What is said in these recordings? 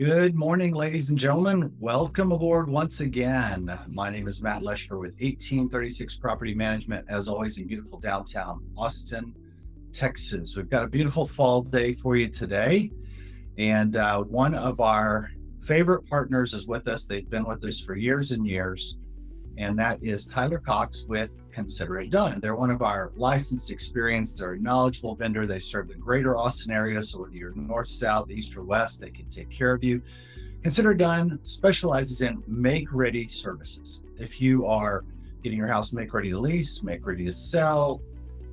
Good morning, ladies and gentlemen. Welcome aboard once again. My name is Matt Leschner with 1836 Property Management, as always, in beautiful downtown Austin, Texas. We've got a beautiful fall day for you today. And one of our favorite partners is with us. They've been with us for years and years. And that is Tyler Cox with Consider It Done. They're one of our licensed, experienced, they're a knowledgeable vendor. They serve the greater Austin area. So whether you're north, south, east, or west, they can take care of you. Consider It Done specializes in make-ready services. If you are getting your house make-ready to lease, make-ready to sell,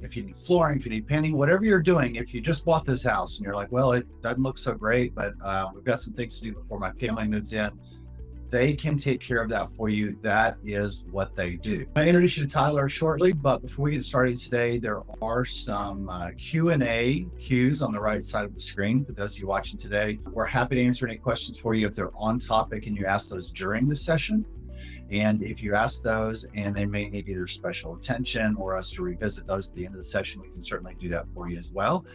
if you need flooring, if you need painting, whatever you're doing, if you just bought this house and you're like, well, it doesn't look so great, but we've got some things to do before my family moves in, they can take care of that for you. That is what they do. I'll introduce you to Tyler shortly, but before we get started today, there are some Q&A cues on the right side of the screen for those of you watching today. We're happy to answer any questions for you if they're on topic and you ask those during the session. And if you ask those and they may need either special attention or us to revisit those at the end of the session, we can certainly do that for you as well.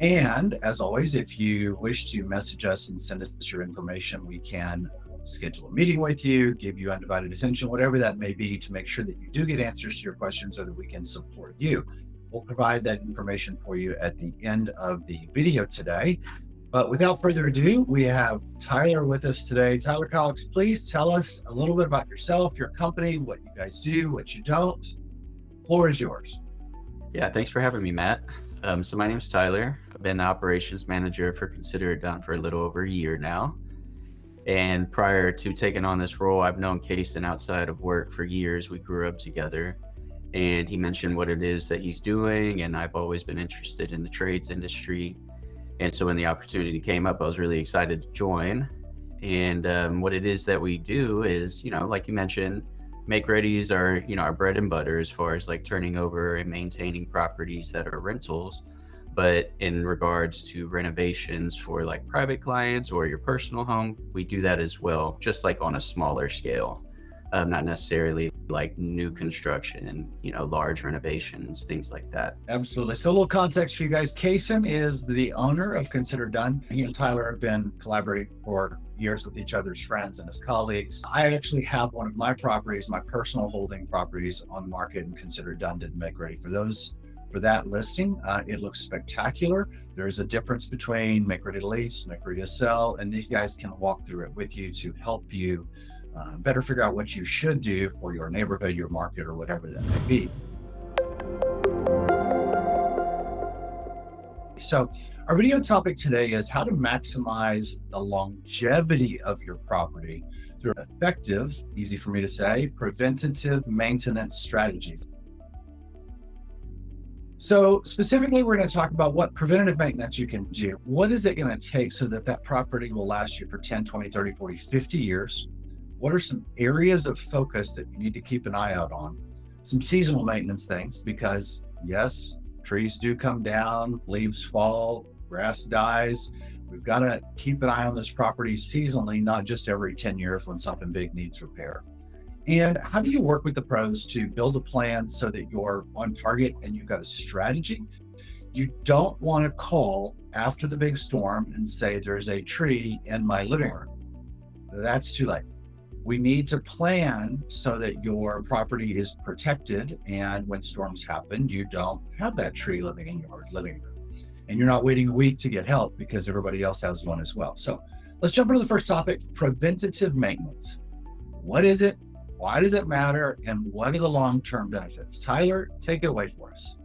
And as always, if you wish to message us and send us your information, we can schedule a meeting with you, give you undivided attention, whatever that may be, to make sure that you do get answers to your questions so that we can support you. We'll provide that information for you at the end of the video today. But without further ado, we have Tyler with us today. Tyler Cox, please tell us a little bit about yourself, your company, what you guys do, what you don't. The floor is yours. Yeah, thanks for having me, Matt. So my name's Tyler. I've been the operations manager for Consider It Done for a little over a year now. And prior to taking on this role, I've known Kason outside of work for years. We grew up together, and he mentioned what it is that he's doing, and I've always been interested in the trades industry. And so when the opportunity came up, I was really excited to join. And what it is that we do is, like you mentioned, make-readies are, our bread and butter as far as like turning over and maintaining properties that are rentals. But in regards to renovations for like private clients or your personal home, we do that as well, just like on a smaller scale, not necessarily like new construction and, large renovations, things like that. Absolutely. So a little context for you guys. Kason is the owner of Consider Done. He and Tyler have been collaborating for years with each other's friends and his colleagues. I actually have one of my properties, my personal holding properties on the market, and Consider Done didn't make ready for that listing. It looks spectacular. There's a difference between make ready to lease, make ready to sell, and these guys can walk through it with you to help you better figure out what you should do for your neighborhood, your market, or whatever that may be. So our video topic today is how to maximize the longevity of your property through effective, easy for me to say, preventative maintenance strategies. So specifically, we're going to talk about what preventative maintenance you can do. What is it going to take so that that property will last you for 10, 20, 30, 40, 50 years? What are some areas of focus that you need to keep an eye out on? Some seasonal maintenance things, because yes, trees do come down, leaves fall, grass dies. We've got to keep an eye on this property seasonally, not just every 10 years when something big needs repair. And how do you work with the pros to build a plan so that you're on target and you've got a strategy? You don't want to call after the big storm and say there's a tree in my living room. That's too late. We need to plan so that your property is protected, and when storms happen, you don't have that tree living in your living room. And you're not waiting a week to get help because everybody else has one as well. So let's jump into the first topic, preventative maintenance. What is it? Why does it matter? And what are the long-term benefits? Tyler, take it away for us.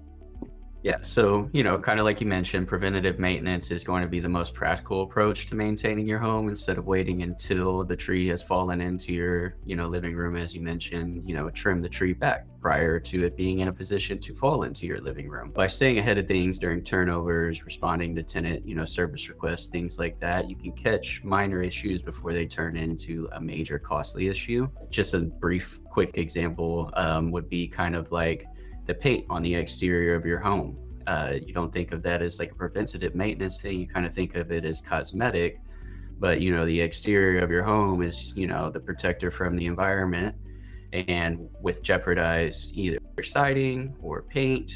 Yeah, so, kind of like you mentioned, preventative maintenance is going to be the most practical approach to maintaining your home instead of waiting until the tree has fallen into your, living room, as you mentioned, trim the tree back prior to it being in a position to fall into your living room. By staying ahead of things during turnovers, responding to tenant, service requests, things like that, you can catch minor issues before they turn into a major costly issue. Just a brief, quick example would be kind of like the paint on the exterior of your home. You don't think of that as like a preventative maintenance thing. You kind of think of it as cosmetic, but the exterior of your home is, the protector from the environment. And with jeopardized either siding or paint,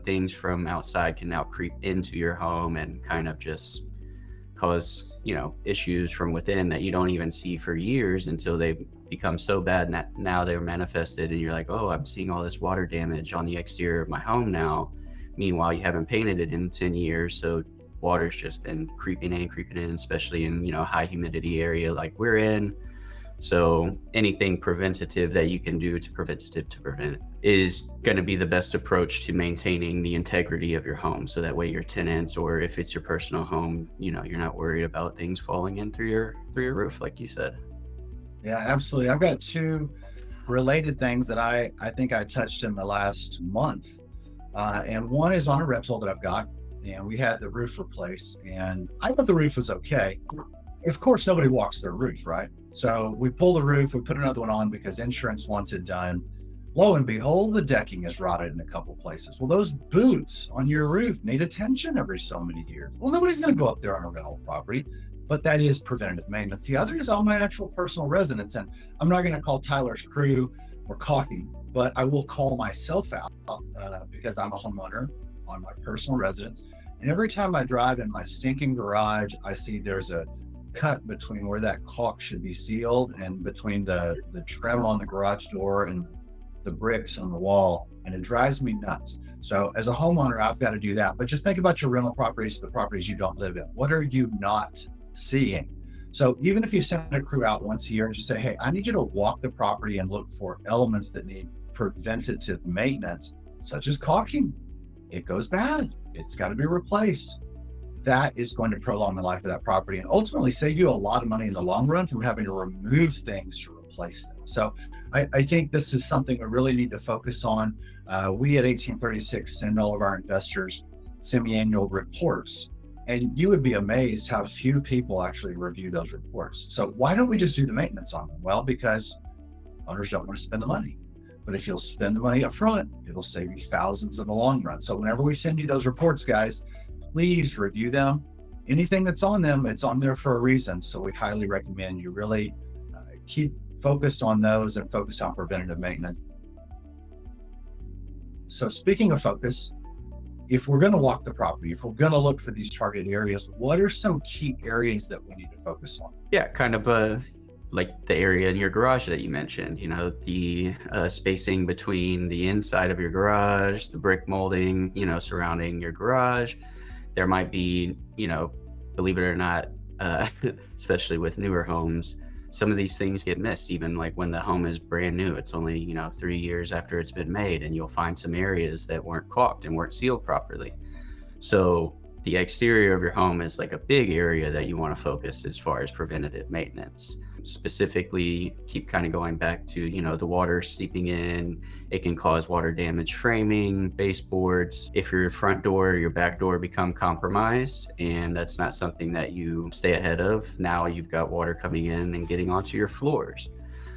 things from outside can now creep into your home and kind of just cause, issues from within that you don't even see for years until they become so bad that now they're manifested and you're like, oh, I'm seeing all this water damage on the exterior of my home now. Meanwhile, you haven't painted it in 10 years. So water's just been creeping in, especially in, high humidity area like we're in. So anything preventative that you can do to prevent is going to be the best approach to maintaining the integrity of your home. So that way your tenants, or if it's your personal home, you're not worried about things falling in through your roof, like you said. Yeah, absolutely. I've got two related things that I think I touched in the last month. And one is on a rental that I've got, and we had the roof replaced, and I thought the roof was okay. Of course, nobody walks their roof, right? So we pull the roof, we put another one on because insurance wants it done. Lo and behold, the decking is rotted in a couple places. Well, those boots on your roof need attention every so many years. Well, nobody's going to go up there on a rental property, but that is preventative maintenance. The other is on my actual personal residence, and I'm not going to call Tyler's crew or caulking, but I will call myself out because I'm a homeowner on my personal residence. And every time I drive in my stinking garage, I see there's a cut between where that caulk should be sealed and between the trim on the garage door and the bricks on the wall, and it drives me nuts. So as a homeowner, I've got to do that. But just think about your rental properties, the properties you don't live in. What are you not seeing? So even if you send a crew out once a year and just say, hey, I need you to walk the property and look for elements that need preventative maintenance, such as caulking. It goes bad. It's got to be replaced. That is going to prolong the life of that property and ultimately save you a lot of money in the long run from having to remove things to replace them. So I think this is something we really need to focus on. We at 1836 send all of our investors semi-annual reports, and you would be amazed how few people actually review those reports. So why don't we just do the maintenance on them? Well, because owners don't want to spend the money. But if you'll spend the money up front, it'll save you thousands in the long run. So whenever we send you those reports, guys, please review them. Anything that's on them, it's on there for a reason. So we highly recommend you really keep focused on those and focused on preventative maintenance. So speaking of focus, if we're going to walk the property, if we're going to look for these targeted areas, what are some key areas that we need to focus on? Yeah, kind of like the area in your garage that you mentioned, the spacing between the inside of your garage, the brick molding, surrounding your garage. There might be, believe it or not, especially with newer homes, some of these things get missed, even like when the home is brand new. It's only, 3 years after it's been made, and you'll find some areas that weren't caulked and weren't sealed properly. So the exterior of your home is like a big area that you want to focus as far as preventative maintenance. Specifically, keep kind of going back to, the water seeping in. It can cause water damage framing, baseboards. If your front door or your back door become compromised and that's not something that you stay ahead of, now you've got water coming in and getting onto your floors.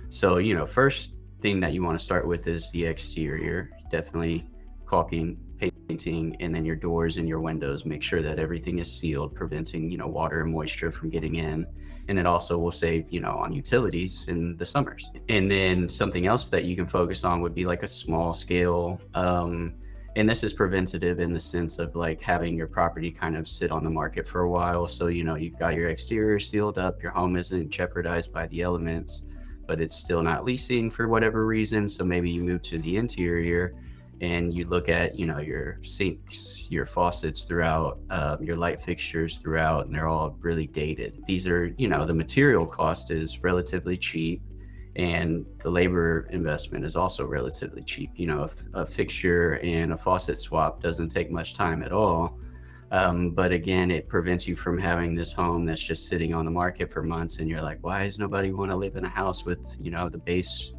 So, first thing that you want to start with is the exterior. Definitely caulking, painting, and then your doors and your windows. Make sure that everything is sealed, preventing, water and moisture from getting in. And it also will save, on utilities in the summers. And then something else that you can focus on would be like a small scale. And this is preventative in the sense of like having your property kind of sit on the market for a while. So, you've got your exterior sealed up, your home isn't jeopardized by the elements, but it's still not leasing for whatever reason. So maybe you move to the interior and you look at, your sinks, your faucets throughout, your light fixtures throughout, and they're all really dated. These are, the material cost is relatively cheap, and the labor investment is also relatively cheap. A fixture and a faucet swap doesn't take much time at all. But again, it prevents you from having this home that's just sitting on the market for months, and you're like, why does nobody want to live in a house with, the base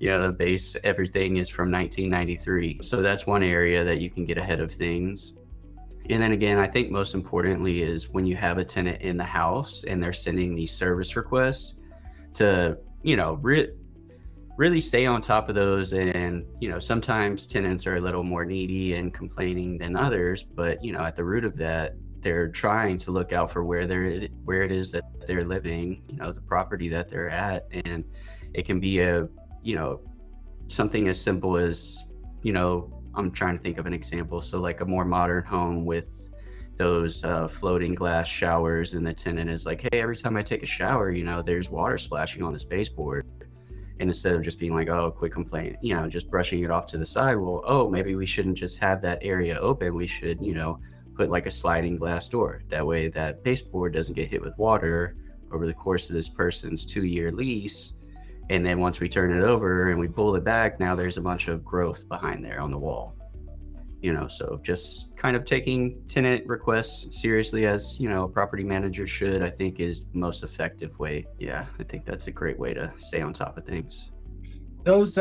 the base, everything is from 1993. So that's one area that you can get ahead of things. And then again, I think most importantly is when you have a tenant in the house and they're sending these service requests to, really stay on top of those. And, sometimes tenants are a little more needy and complaining than others, but, at the root of that, they're trying to look out for where it is that they're living, the property that they're at. And it can be something as simple as, I'm trying to think of an example. So like a more modern home with those floating glass showers, and the tenant is like, hey, every time I take a shower, there's water splashing on this baseboard. And instead of just being like, oh, quick complaint, just brushing it off to the side, well, oh, maybe we shouldn't just have that area open. We should, put like a sliding glass door. That way that baseboard doesn't get hit with water over the course of this person's 2-year lease. And then once we turn it over and we pull it back, now there's a bunch of growth behind there on the wall. So just kind of taking tenant requests seriously, as a property manager should, I think is the most effective way. Yeah, I think that's a great way to stay on top of things. Those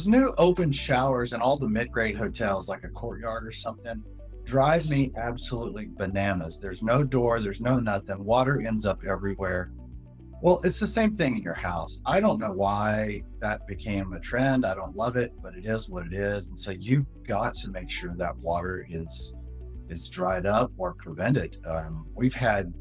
new open showers in all the mid-grade hotels, like a Courtyard or something, drive me absolutely bananas. There's no door, there's no nothing. Water ends up everywhere. Well, it's the same thing in your house. I don't know why that became a trend. I don't love it, but it is what it is. And so you've got to make sure that water is dried up or prevented. We've had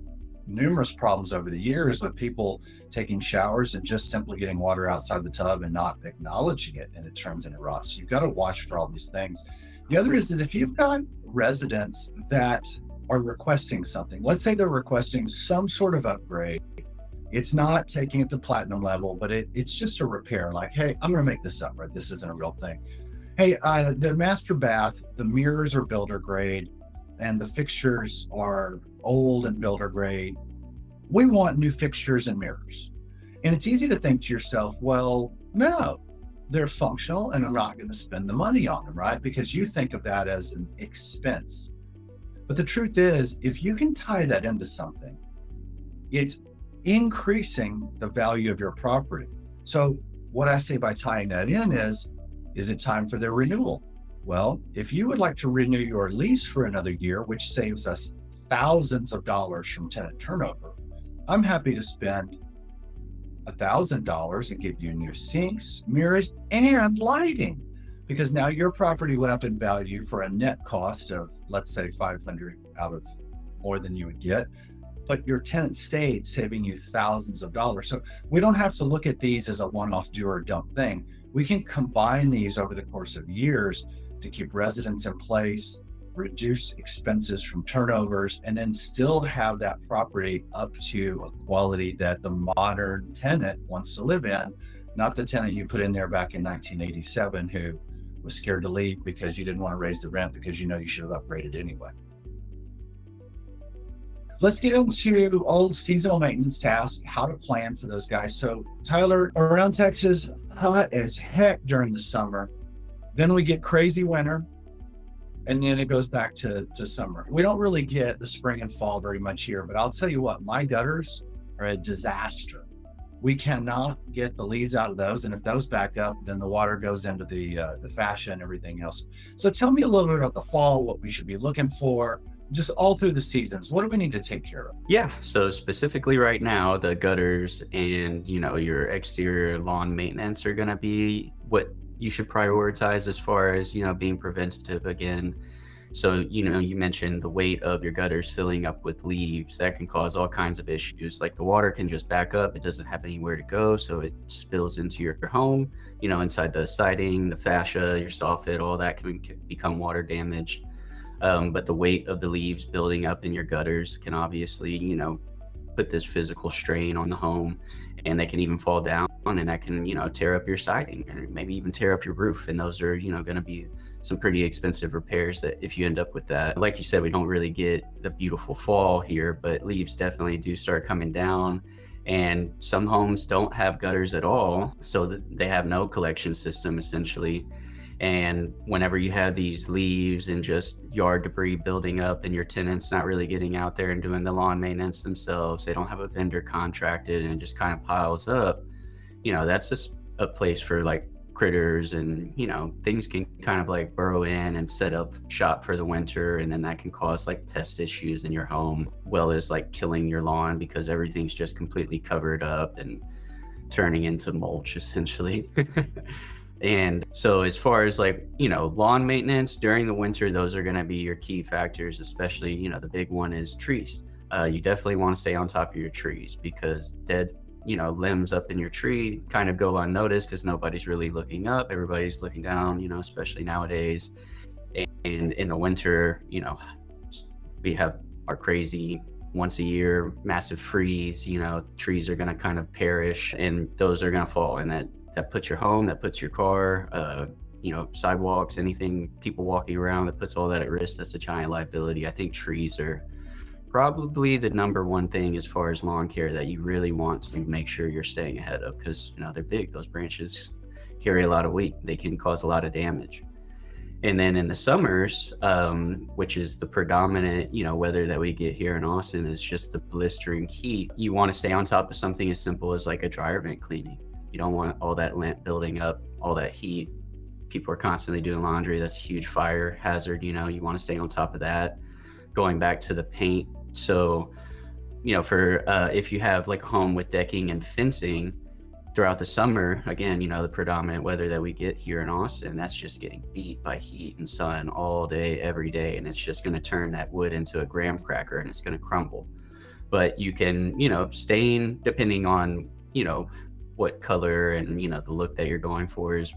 numerous problems over the years with people taking showers and just simply getting water outside the tub and not acknowledging it, and it turns into rust. You've got to watch for all these things. The other is if you've got residents that are requesting something, let's say they're requesting some sort of upgrade. It's not taking it to platinum level, but it's just a repair. Like, hey, I'm going to make this up, right? This isn't a real thing. Hey, the master bath, the mirrors are builder grade and the fixtures are old and builder grade. We want new fixtures and mirrors. And it's easy to think to yourself, well, no, they're functional and I'm not going to spend the money on them, right? Because you think of that as an expense. But the truth is, if you can tie that into something, it's increasing the value of your property. So what I say by tying that in is it time for their renewal? Well, if you would like to renew your lease for another year, which saves us thousands of dollars from tenant turnover, I'm happy to spend $1,000 and give you new sinks, mirrors, and lighting, because now your property went up in value for a net cost of, let's say, $500 out of more than you would get. But your tenant stayed, saving you thousands of dollars. So we don't have to look at these as a one-off do or dump thing. We can combine these over the course of years to keep residents in place, reduce expenses from turnovers, and then still have that property up to a quality that the modern tenant wants to live in, not the tenant you put in there back in 1987 who was scared to leave because you didn't want to raise the rent because you should have upgraded anyway. Let's get into old seasonal maintenance tasks, how to plan for those guys. So Tyler, around Texas, hot as heck during the summer. Then we get crazy winter, and then it goes back to summer. We don't really get the spring and fall very much here, but I'll tell you what, my gutters are a disaster. We cannot get the leaves out of those, and if those back up, then the water goes into the fascia and everything else. So tell me a little bit about the fall, what we should be looking for, just all through the seasons. What do we need to take care of? Yeah, so specifically right now, the gutters and your exterior lawn maintenance are going to be what you should prioritize as far as being preventative again. So you mentioned the weight of your gutters filling up with leaves. That can cause all kinds of issues, like the water can just back up, it doesn't have anywhere to go, so it spills into your home, inside the siding, the fascia, your soffit, all that can become water damaged. But the weight of the leaves building up in your gutters can obviously, put this physical strain on the home, and they can even fall down, and that can, tear up your siding and maybe even tear up your roof. And those are, going to be some pretty expensive repairs that if you end up with that. Like you said, we don't really get the beautiful fall here, but leaves definitely do start coming down. And some homes don't have gutters at all, so that they have no collection system essentially. And whenever you have these leaves and just yard debris building up and your tenants not really getting out there and doing the lawn maintenance themselves, they don't have a vendor contracted, and it just kind of piles up, that's just a place for like critters, and things can kind of like burrow in and set up shop for the winter, and then that can cause like pest issues in your home, well as like killing your lawn because everything's just completely covered up and turning into mulch essentially. And so as far as like, lawn maintenance during the winter, those are going to be your key factors, especially, the big one is trees. You definitely want to stay on top of your trees, because dead, limbs up in your tree kind of go unnoticed because nobody's really looking up. Everybody's looking down, especially nowadays. And in the winter, we have our crazy once a year massive freeze, trees are going to kind of perish and those are going to fall. And that puts your home, that puts your car, sidewalks, anything, people walking around, that puts all that at risk. That's a giant liability. I think trees are probably the number one thing as far as lawn care that you really want to make sure you're staying ahead of, because they're big. Those branches carry a lot of weight. They can cause a lot of damage. And then in the summers, which is the predominant weather that we get here in Austin, is just the blistering heat. You want to stay on top of something as simple as like a dryer vent cleaning. You don't want all that lint building up, all that heat. People are constantly doing laundry. That's a huge fire hazard. You want to stay on top of that. Going back to the paint, so for if you have like a home with decking and fencing throughout the summer, again, the predominant weather that we get here in Austin, that's just getting beat by heat and sun all day, every day. And it's just going to turn that wood into a graham cracker and it's going to crumble. But you can, stain, depending on, what color and, the look that you're going for, is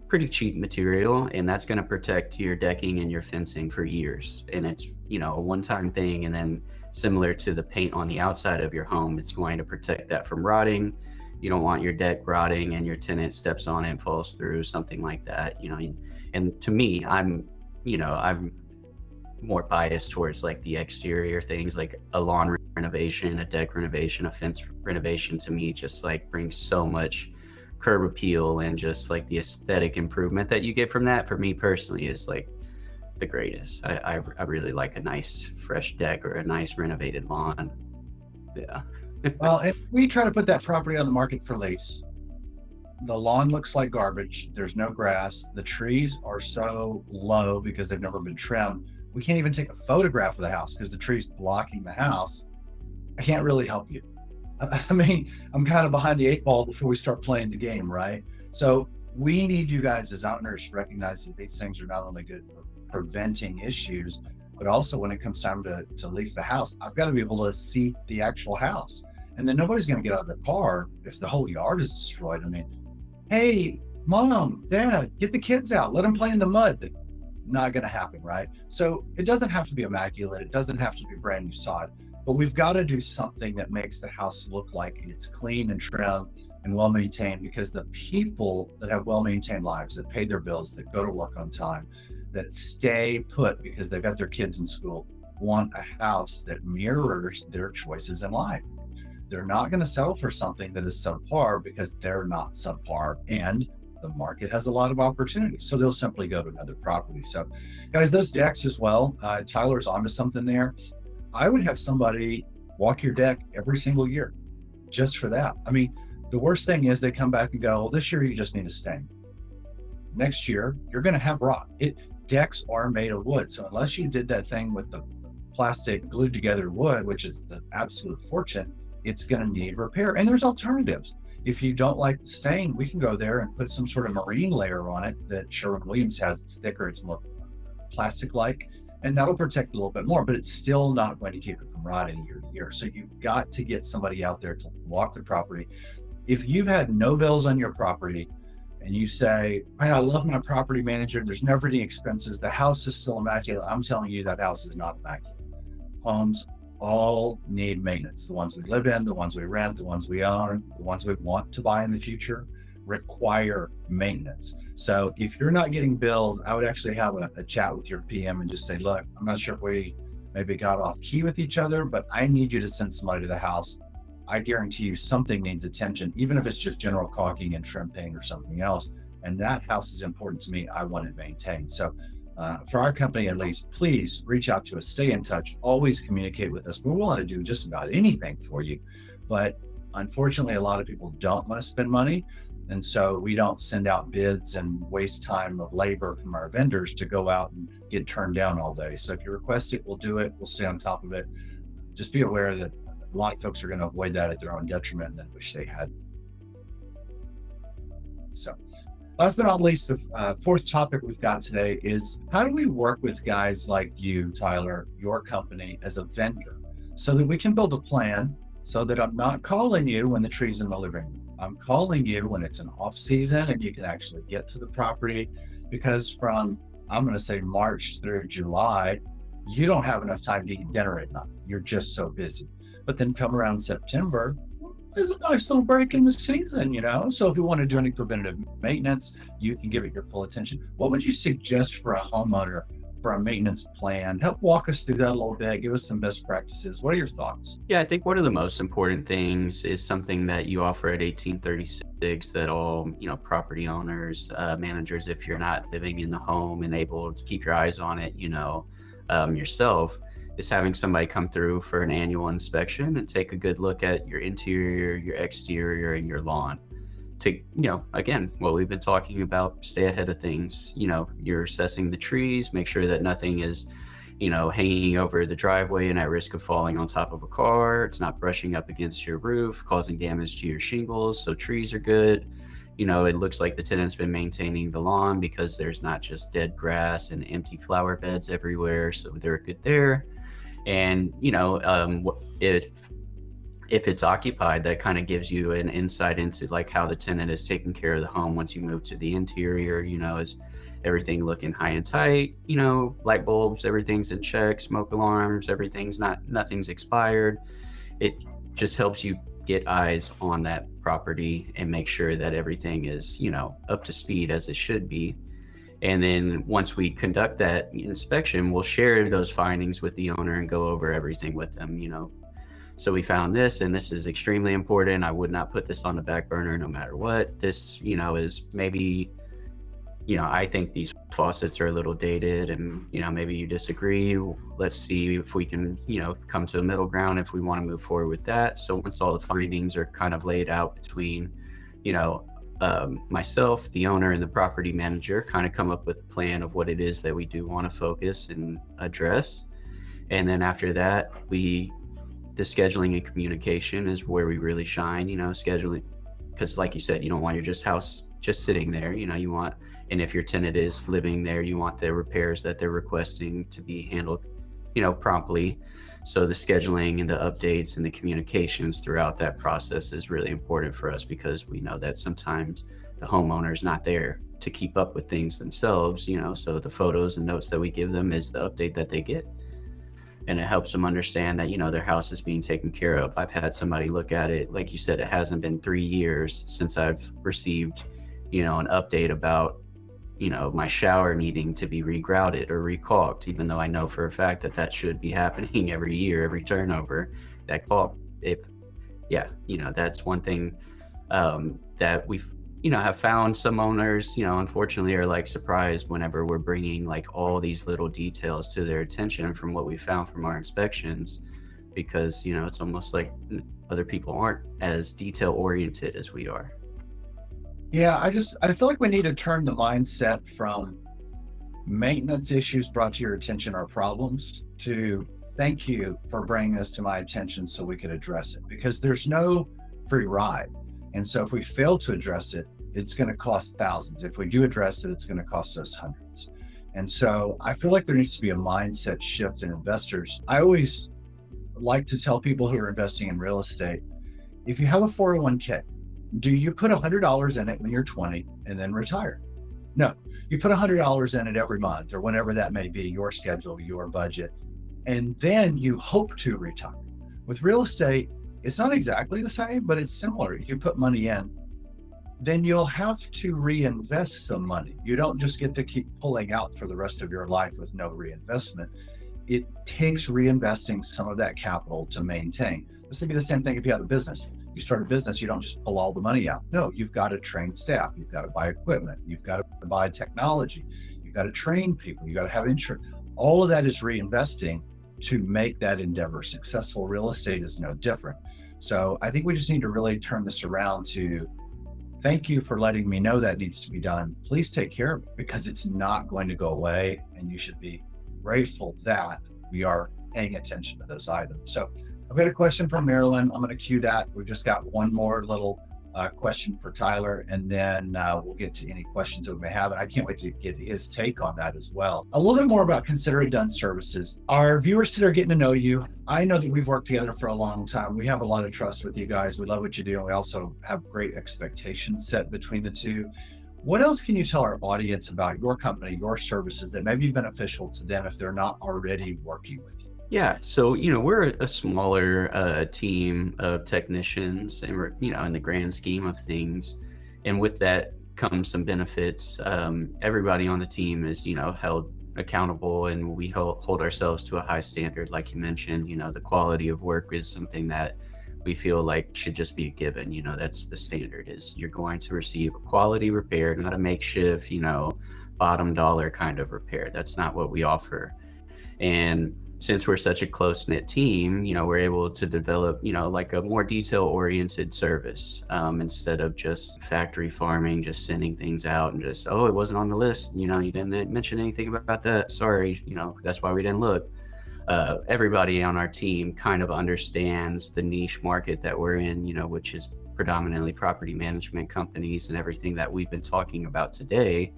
pretty cheap material. And that's going to protect your decking and your fencing for years. And it's, a one-time thing. And then similar to the paint on the outside of your home, it's going to protect that from rotting. You don't want your deck rotting and your tenant steps on it and falls through, something like that, and to me, I'm more biased towards like the exterior things, like a lawn renovation, a deck renovation, a fence renovation. To me, just like brings so much curb appeal, and just like the aesthetic improvement that you get from that, for me personally, is like the greatest. I really like a nice fresh deck or a nice renovated lawn. Yeah. Well, if we try to put that property on the market for lease, the lawn looks like garbage. There's no grass. The trees are so low because they've never been trimmed. We can't even take a photograph of the house because the tree's blocking the house. I can't really help you. I mean, I'm kind of behind the 8 ball before we start playing the game, right? So we need you guys as owners to recognize that these things are not only good for preventing issues, but also when it comes time to lease the house, I've got to be able to see the actual house. And then nobody's going to get out of their car if the whole yard is destroyed. I mean, hey, mom, dad, get the kids out. Let them play in the mud. Not going to happen, right? So it doesn't have to be immaculate. It doesn't have to be brand new sod, but we've got to do something that makes the house look like it's clean and trim and well maintained, because the people that have well maintained lives, that pay their bills, that go to work on time, that stay put because they've got their kids in school, want a house that mirrors their choices in life. They're not going to settle for something that is subpar because they're not subpar, and the market has a lot of opportunities. So they'll simply go to another property. So guys, those decks as well, Tyler's onto something there. I would have somebody walk your deck every single year just for that. I mean, the worst thing is they come back and go, well, this year you just need a stain. Next year, you're going to have rot. Decks are made of wood. So unless you did that thing with the plastic glued together wood, which is an absolute fortune, it's going to need repair. And there's alternatives. If you don't like the stain, we can go there and put some sort of marine layer on it that Sherwin-Williams has. It's thicker, it's more plastic-like, and that'll protect a little bit more, but it's still not going to keep it from rotting year to year. So you've got to get somebody out there to walk the property. If you've had no bills on your property and you say, hey, I love my property manager, there's never any expenses, the house is still immaculate, I'm telling you that house is not immaculate. Homes all need maintenance. The ones we live in, the ones we rent, the ones we own, the ones we want to buy in the future require maintenance. So if you're not getting bills, I would actually have a chat with your PM and just say, look, I'm not sure if we maybe got off key with each other, but I need you to send somebody to the house. I guarantee you something needs attention, even if it's just general caulking and trim paint or something else. And that house is important to me. I want it maintained. So for our company, at least, please reach out to us, stay in touch, always communicate with us. We're willing to do just about anything for you. But unfortunately, a lot of people don't want to spend money. And so we don't send out bids and waste time of labor from our vendors to go out and get turned down all day. So if you request it, we'll do it. We'll stay on top of it. Just be aware that a lot of folks are going to avoid that at their own detriment and wish they had. So last but not least, the fourth topic we've got today is how do we work with guys like you, Tyler, your company, as a vendor, so that we can build a plan so that I'm not calling you when the tree's in the living room. I'm calling you when it's an off season and you can actually get to the property, because from, I'm going to say March through July, you don't have enough time to eat dinner at night. You're just so busy. But then come around September, there's a nice little break in the season. So if you want to do any preventative maintenance, you can give it your full attention. What would you suggest for a homeowner for a maintenance plan? Help walk us through that a little bit. Give us some best practices. What are your thoughts? Yeah, I think one of the most important things is something that you offer at 1836 that all, property owners, managers, if you're not living in the home and able to keep your eyes on it, yourself, is having somebody come through for an annual inspection and take a good look at your interior, your exterior, and your lawn. To, again, what we've been talking about, stay ahead of things. You're assessing the trees, make sure that nothing is, hanging over the driveway and at risk of falling on top of a car. It's not brushing up against your roof, causing damage to your shingles. So trees are good. It looks like the tenant's been maintaining the lawn because there's not just dead grass and empty flower beds everywhere. So they're good there. And, if it's occupied, that kind of gives you an insight into like how the tenant is taking care of the home once you move to the interior. Is everything looking high and tight? Light bulbs, everything's in check, smoke alarms, nothing's expired. It just helps you get eyes on that property and make sure that everything is, up to speed as it should be. And then once we conduct that inspection, we'll share those findings with the owner and go over everything with them. So we found this, and this is extremely important. I would not put this on the back burner no matter what. This, is maybe, I think these faucets are a little dated, and, maybe you disagree. Let's see if we can, come to a middle ground if we want to move forward with that. So once all the findings are kind of laid out between, myself, the owner, and the property manager, kind of come up with a plan of what it is that we do want to focus and address. And then after that, the scheduling and communication is where we really shine, scheduling, because like you said, you don't want your house just sitting there, you want, and if your tenant is living there, you want the repairs that they're requesting to be handled, promptly. So the scheduling and the updates and the communications throughout that process is really important for us, because we know that sometimes the homeowner is not there to keep up with things themselves, so the photos and notes that we give them is the update that they get. And it helps them understand that, their house is being taken care of. I've had somebody look at it, like you said, it hasn't been 3 years since I've received, an update about, my shower needing to be regrouted or recaulked, even though I know for a fact that should be happening every year, every turnover, that caulk. That's one thing that we've, have found some owners, unfortunately are like surprised whenever we're bringing like all these little details to their attention from what we found from our inspections, because, it's almost like other people aren't as detail oriented as we are. Yeah, I feel like we need to turn the mindset from maintenance issues brought to your attention are problems to thank you for bringing this to my attention so we could address it, because there's no free ride. And so if we fail to address it, it's going to cost thousands. If we do address it, it's going to cost us hundreds. And so I feel like there needs to be a mindset shift in investors. I always like to tell people who are investing in real estate, if you have a 401k, do you put $100 in it when you're 20 and then retire? No, you put $100 in it every month or whenever that may be, your schedule, your budget, and then you hope to retire. With real estate, it's not exactly the same, but it's similar. You put money in, then you'll have to reinvest some money. You don't just get to keep pulling out for the rest of your life with no reinvestment. It takes reinvesting some of that capital to maintain. This would be the same thing if you have a business. You start a business, you don't just pull all the money out. No, you've got to train staff. You've got to buy equipment. You've got to buy technology. You've got to train people. You've got to have insurance. All of that is reinvesting to make that endeavor successful. Real estate is no different. So I think we just need to really turn this around to thank you for letting me know that needs to be done. Please take care of it, because it's not going to go away, and you should be grateful that we are paying attention to those items. So I've got a question from Marilyn. I'm going to cue that. We've just got one more little question for Tyler, and then we'll get to any questions that we may have. And I can't wait to get his take on that as well. A little bit more about Consider It Done services. Our viewers today are getting to know you. I know that we've worked together for a long time. We have a lot of trust with you guys. We love what you do. And we also have great expectations set between the two. What else can you tell our audience about your company, your services that may be beneficial to them if they're not already working with you? Yeah, so we're a smaller team of technicians, and we're in the grand scheme of things, and with that comes some benefits. Everybody on the team is held accountable, and we hold ourselves to a high standard. Like you mentioned, the quality of work is something that we feel like should just be a given. That's the standard: is you're going to receive a quality repair, not a makeshift, bottom dollar kind of repair. That's not what we offer. And since we're such a close knit team, we're able to develop, like a more detail oriented service, instead of just factory farming, just sending things out and just, oh, it wasn't on the list. You didn't mention anything about that. Sorry. That's why we didn't look. Everybody on our team kind of understands the niche market that we're in, which is predominantly property management companies, and everything that we've been talking about today.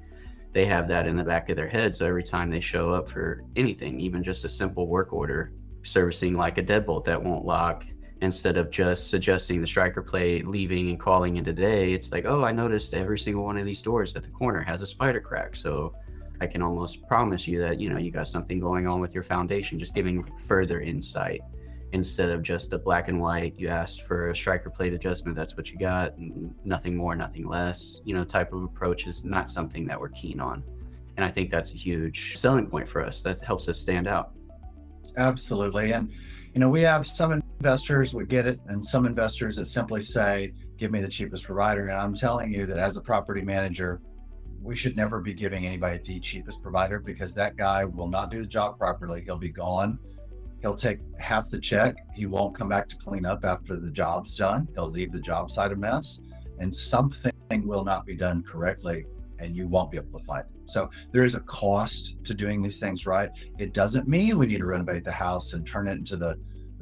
They have that in the back of their head. So every time they show up for anything, even just a simple work order, servicing like a deadbolt that won't lock, instead of just suggesting the striker plate, leaving and calling in today, it's like, oh, I noticed every single one of these doors at the corner has a spider crack. So I can almost promise you that, you got something going on with your foundation, just giving further insight instead of just a black and white, you asked for a striker plate adjustment, that's what you got, and nothing more, nothing less, type of approach is not something that we're keen on. And I think that's a huge selling point for us. That helps us stand out. Absolutely. And, we have some investors would get it and some investors that simply say, give me the cheapest provider. And I'm telling you that as a property manager, we should never be giving anybody the cheapest provider, because that guy will not do the job properly. He'll be gone. He'll take half the check. He won't come back to clean up after the job's done. He'll leave the job site a mess, and something will not be done correctly, and you won't be able to find it. So there is a cost to doing these things right. It doesn't mean we need to renovate the house and turn it into the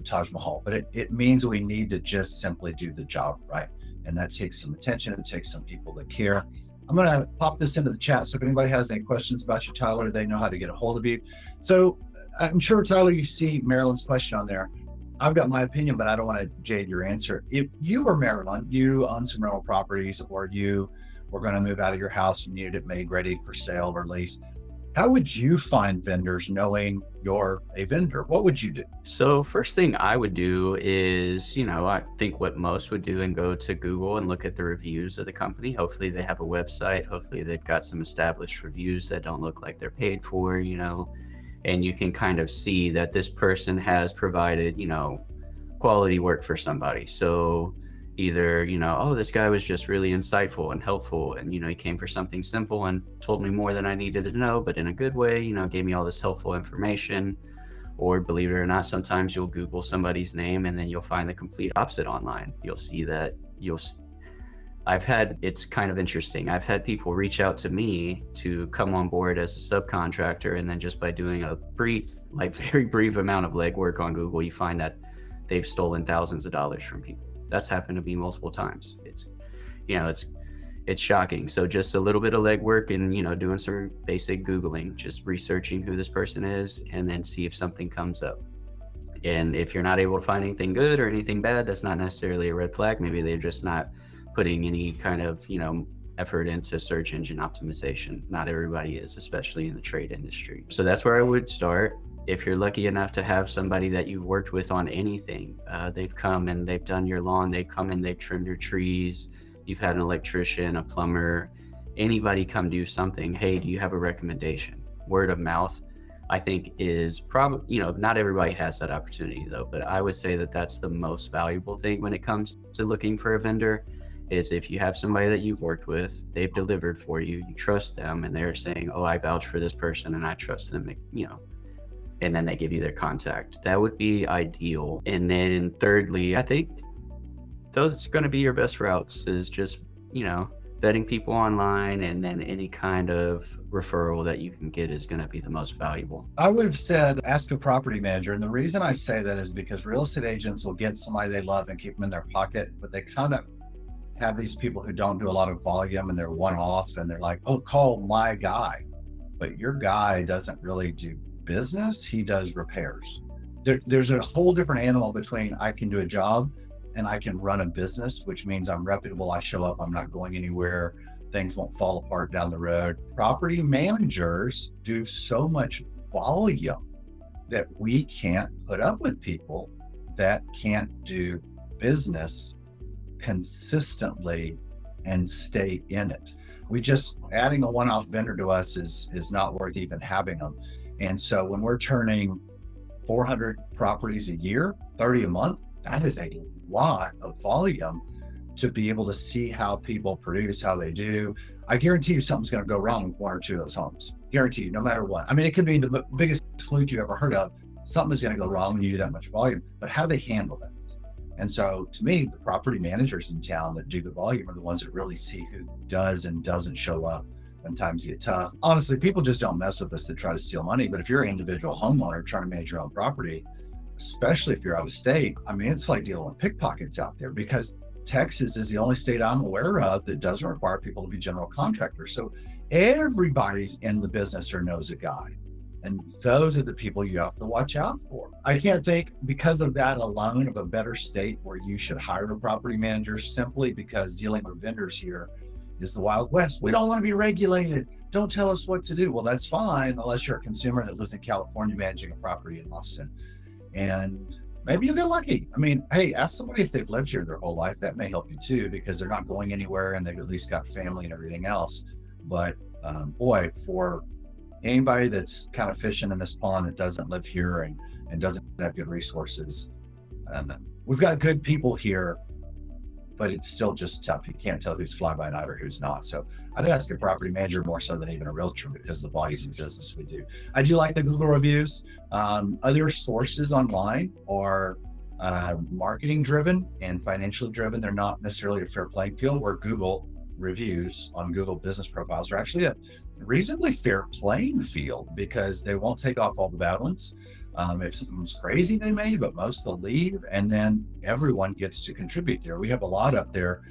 Taj Mahal, but it means we need to just simply do the job right. And that takes some attention. It takes some people that care. I'm going to pop this into the chat. So if anybody has any questions about you, Tyler, they know how to get a hold of you. So I'm sure, Tyler, you see Marilyn's question on there. I've got my opinion, but I don't want to jade your answer. If you were Marilyn, you own some rental properties, or you were going to move out of your house and needed it made ready for sale or lease, how would you find vendors knowing you're a vendor? What would you do? So first thing I would do is, I think what most would do, and go to Google and look at the reviews of the company. Hopefully they have a website. Hopefully they've got some established reviews that don't look like they're paid for, and you can kind of see that this person has provided, quality work for somebody. So either, oh, this guy was just really insightful and helpful, and, he came for something simple and told me more than I needed to know, but in a good way, gave me all this helpful information. Or believe it or not, sometimes you'll Google somebody's name and then you'll find the complete opposite online. You'll see that it's kind of interesting. I've had people reach out to me to come on board as a subcontractor, and then just by doing a very brief amount of legwork on Google, you find that they've stolen thousands of dollars from people. That's happened to me multiple times. It's shocking. So just a little bit of legwork and, doing some basic Googling, just researching who this person is, and then see if something comes up. And if you're not able to find anything good or anything bad, that's not necessarily a red flag. Maybe they're just not putting any kind of, effort into search engine optimization. Not everybody is, especially in the trade industry. So that's where I would start. If you're lucky enough to have somebody that you've worked with on anything, they've come and they've done your lawn, they've come and they've trimmed your trees, you've had an electrician, a plumber, anybody come do something, hey, do you have a recommendation? Word of mouth, I think, is probably, not everybody has that opportunity though, but I would say that that's the most valuable thing when it comes to looking for a vendor, is if you have somebody that you've worked with, they've delivered for you, you trust them, and they're saying, oh, I vouch for this person and I trust them, and then they give you their contact. That would be ideal. And then thirdly, I think those are going to be your best routes, is just, vetting people online, and then any kind of referral that you can get is going to be the most valuable. I would have said, ask a property manager. And the reason I say that is because real estate agents will get somebody they love and keep them in their pocket, but they kind of have these people who don't do a lot of volume and they're one off, and they're like, oh, call my guy. But your guy doesn't really do business, he does repairs. There's a whole different animal between I can do a job and I can run a business, which means I'm reputable, I show up, I'm not going anywhere, things won't fall apart down the road. Property managers do so much volume that we can't put up with people that can't do business consistently and stay in it. We just adding a one-off vendor to us is not worth even having them. And so when we're turning 400 properties a year, 30 a month, that is a lot of volume to be able to see how people produce, how they do. I guarantee you something's going to go wrong with one or two of those homes. Guarantee you, no matter what. I mean, it could be the biggest fluke you ever heard of. Something is going to go wrong when you do that much volume, but how they handle that. And so to me, the property managers in town that do the volume are the ones that really see who does and doesn't show up when times get tough. Honestly, people just don't mess with us to try to steal money. But if you're an individual homeowner trying to manage your own property, especially if you're out of state, I mean, it's like dealing with pickpockets out there, because Texas is the only state I'm aware of that doesn't require people to be general contractors. So everybody's in the business or knows a guy. And those are the people you have to watch out for. I can't think, because of that alone, of a better state where you should hire a property manager, simply because dealing with vendors here is the Wild West. We don't want to be regulated. Don't tell us what to do. Well, that's fine, unless you're a consumer that lives in California managing a property in Austin. And maybe you'll get lucky. I mean, hey, ask somebody if they've lived here their whole life. That may help you too, because they're not going anywhere and they've at least got family and everything else. But boy, for anybody that's kind of fishing in this pond that doesn't live here and doesn't have good resources, we've got good people here, but it's still just tough. You can't tell who's fly by night or who's not. So I'd ask a property manager more so than even a realtor, because of the volume of business we do. I do like the Google reviews. Other sources online are marketing driven and financially driven. They're not necessarily a fair playing field, where Google reviews on Google business profiles are actually a reasonably fair playing field, because they won't take off all the bad ones. If something's crazy, they may, but most will leave, and then everyone gets to contribute there. We have a lot up there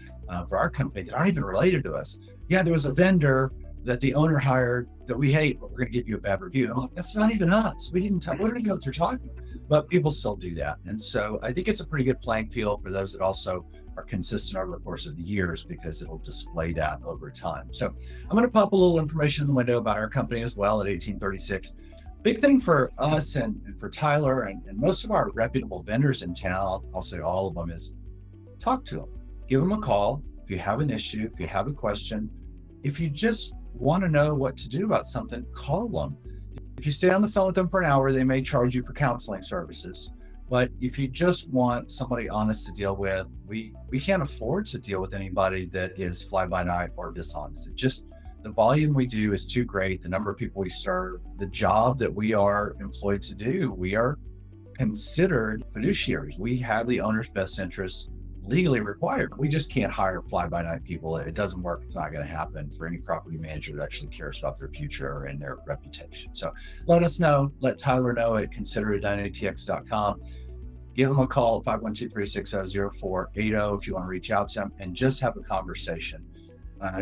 for our company that aren't even related to us. Yeah, there was a vendor that the owner hired that we hate, but we're going to give you a bad review. I'm like, that's not even us. We didn't tell, what do we know what they're talking about? But people still do that. And so I think it's a pretty good playing field for those that also are consistent over the course of the years, because it'll display that over time. So I'm going to pop a little information in the window about our company as well at 1836. Big thing for us and for Tyler and most of our reputable vendors in town, I'll say all of them, is talk to them. Give them a call if you have an issue, if you have a question. If you just want to know what to do about something, call them. If you stay on the phone with them for an hour, they may charge you for counseling services. But if you just want somebody honest to deal with, we can't afford to deal with anybody that is fly by night or dishonest. It just, the volume we do is too great. The number of people we serve, the job that we are employed to do, we are considered fiduciaries. We have the owner's best interests legally required. We just can't hire fly by night people. It doesn't work. It's not going to happen for any property manager that actually cares about their future and their reputation. So let us know. Let Tyler know at consideritdone@atx.com. Give him a call at 512-360-0480 if you want to reach out to him and just have a conversation.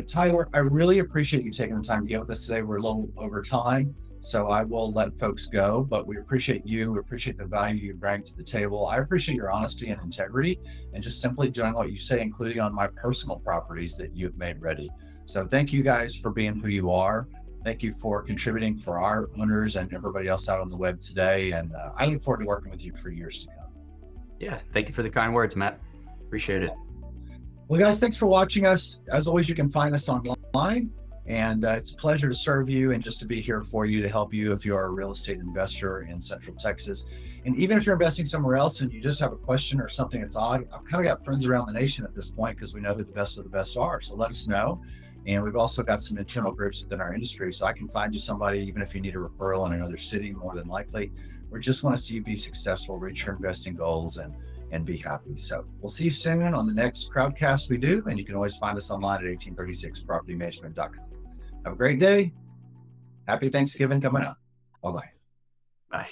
Tyler, I really appreciate you taking the time to get with us today. We're a little over time, so I will let folks go, but we appreciate you. We appreciate the value you bring to the table. I appreciate your honesty and integrity and just simply doing what you say, including on my personal properties that you've made ready. So thank you guys for being who you are. Thank you for contributing for our owners and everybody else out on the web today. And I look forward to working with you for years to come. Yeah, thank you for the kind words, Matt. Appreciate it. Well, guys, thanks for watching us. As always, you can find us online, and it's a pleasure to serve you and just to be here for you, to help you if you're a real estate investor in Central Texas. And even if you're investing somewhere else and you just have a question or something that's odd, I've kind of got friends around the nation at this point, because we know who the best of the best are. So let us know. And we've also got some internal groups within our industry, so I can find you somebody, even if you need a referral in another city, more than likely. We just want to see you be successful, reach your investing goals, and be happy. So we'll see you soon on the next crowdcast we do. And you can always find us online at 1836propertymanagement.com. Have a great day. Happy Thanksgiving coming up. Bye-bye. Bye.